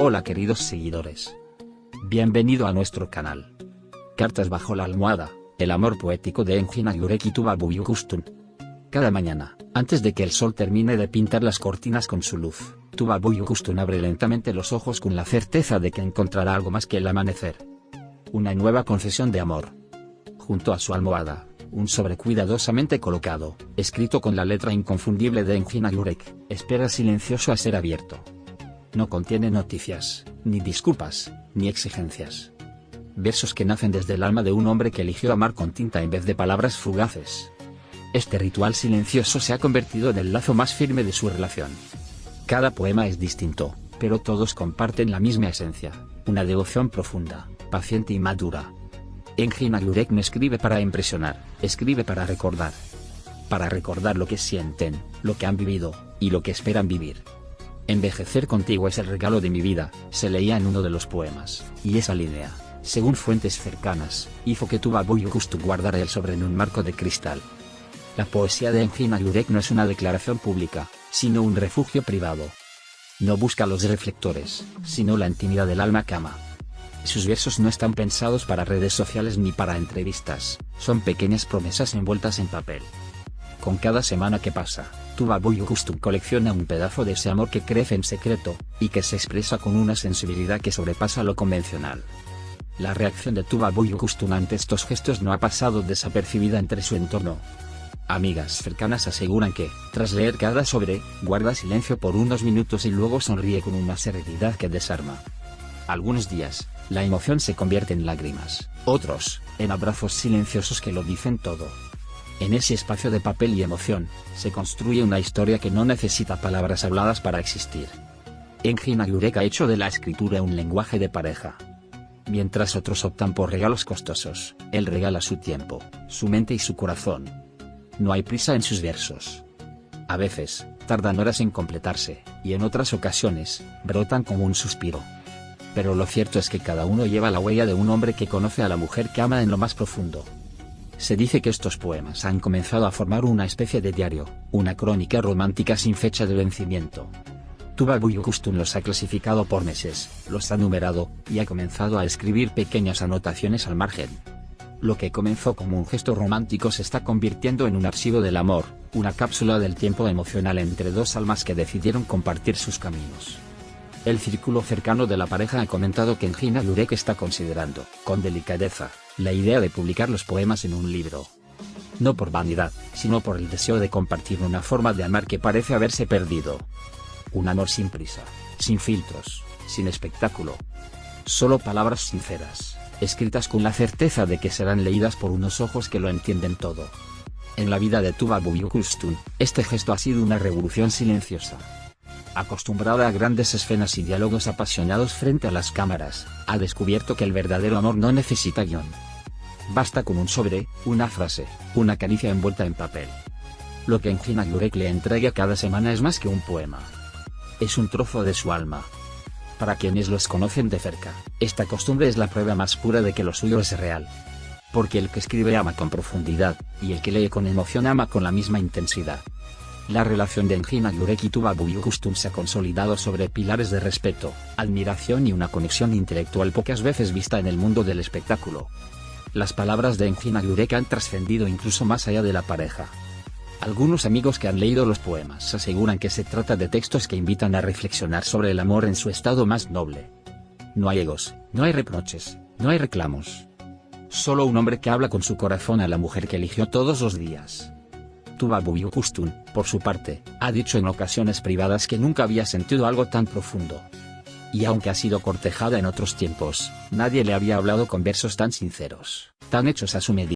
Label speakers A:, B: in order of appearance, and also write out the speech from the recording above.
A: Hola queridos seguidores. Bienvenido a nuestro canal. Cartas bajo la almohada, el amor poético de Engin Agurek y Tuba Büyüküstün. Cada mañana, antes de que el sol termine de pintar las cortinas con su luz, Tuba Büyüküstün abre lentamente los ojos con la certeza de que encontrará algo más que el amanecer. Una nueva confesión de amor. Junto a su almohada, un sobre cuidadosamente colocado, escrito con la letra inconfundible de Engin Agurek, espera silencioso a ser abierto. No contiene noticias, ni disculpas, ni exigencias. Versos que nacen desde el alma de un hombre que eligió amar con tinta en vez de palabras fugaces. Este ritual silencioso se ha convertido en el lazo más firme de su relación. Cada poema es distinto, pero todos comparten la misma esencia, una devoción profunda, paciente y madura. Engin Agurek no escribe para impresionar, escribe para recordar. Para recordar lo que sienten, lo que han vivido, y lo que esperan vivir. Envejecer contigo es el regalo de mi vida, se leía en uno de los poemas, y esa línea, según fuentes cercanas, hizo que Tuba Büyüküstün guardara el sobre en un marco de cristal. La poesía de Engin Agurek no es una declaración pública, sino un refugio privado. No busca los reflectores, sino la intimidad del alma que ama. Sus versos no están pensados para redes sociales ni para entrevistas, son pequeñas promesas envueltas en papel. Con cada semana que pasa, Tuba Büyüküstün colecciona un pedazo de ese amor que crece en secreto, y que se expresa con una sensibilidad que sobrepasa lo convencional. La reacción de Tuba Büyüküstün ante estos gestos no ha pasado desapercibida entre su entorno. Amigas cercanas aseguran que, tras leer cada sobre, guarda silencio por unos minutos y luego sonríe con una serenidad que desarma. Algunos días, la emoción se convierte en lágrimas, otros, en abrazos silenciosos que lo dicen todo. En ese espacio de papel y emoción, se construye una historia que no necesita palabras habladas para existir. Engin Agurek ha hecho de la escritura un lenguaje de pareja. Mientras otros optan por regalos costosos, él regala su tiempo, su mente y su corazón. No hay prisa en sus versos. A veces, tardan horas en completarse, y en otras ocasiones, brotan como un suspiro. Pero lo cierto es que cada uno lleva la huella de un hombre que conoce a la mujer que ama en lo más profundo. Se dice que estos poemas han comenzado a formar una especie de diario, una crónica romántica sin fecha de vencimiento. Tuba Büyüküstün los ha clasificado por meses, los ha numerado, y ha comenzado a escribir pequeñas anotaciones al margen. Lo que comenzó como un gesto romántico se está convirtiendo en un archivo del amor, una cápsula del tiempo emocional entre dos almas que decidieron compartir sus caminos. El círculo cercano de la pareja ha comentado que Engin Agurek está considerando, con delicadeza, la idea de publicar los poemas en un libro. No por vanidad, sino por el deseo de compartir una forma de amar que parece haberse perdido. Un amor sin prisa, sin filtros, sin espectáculo. Solo palabras sinceras, escritas con la certeza de que serán leídas por unos ojos que lo entienden todo. En la vida de Tuba Büyüküstün, este gesto ha sido una revolución silenciosa. Acostumbrada a grandes escenas y diálogos apasionados frente a las cámaras, ha descubierto que el verdadero amor no necesita guión. Basta con un sobre, una frase, una caricia envuelta en papel. Lo que Engin Agurek le entrega cada semana es más que un poema. Es un trozo de su alma. Para quienes los conocen de cerca, esta costumbre es la prueba más pura de que lo suyo es real. Porque el que escribe ama con profundidad, y el que lee con emoción ama con la misma intensidad. La relación de Engin Agurek y Tuba Büyüküstün se ha consolidado sobre pilares de respeto, admiración y una conexión intelectual pocas veces vista en el mundo del espectáculo. Las palabras de Engin Agurek han trascendido incluso más allá de la pareja. Algunos amigos que han leído los poemas aseguran que se trata de textos que invitan a reflexionar sobre el amor en su estado más noble. No hay egos, no hay reproches, no hay reclamos. Solo un hombre que habla con su corazón a la mujer que eligió todos los días. Tuba Büyüküstün, por su parte, ha dicho en ocasiones privadas que nunca había sentido algo tan profundo. Y aunque ha sido cortejada en otros tiempos, nadie le había hablado con versos tan sinceros, tan hechos a su medida.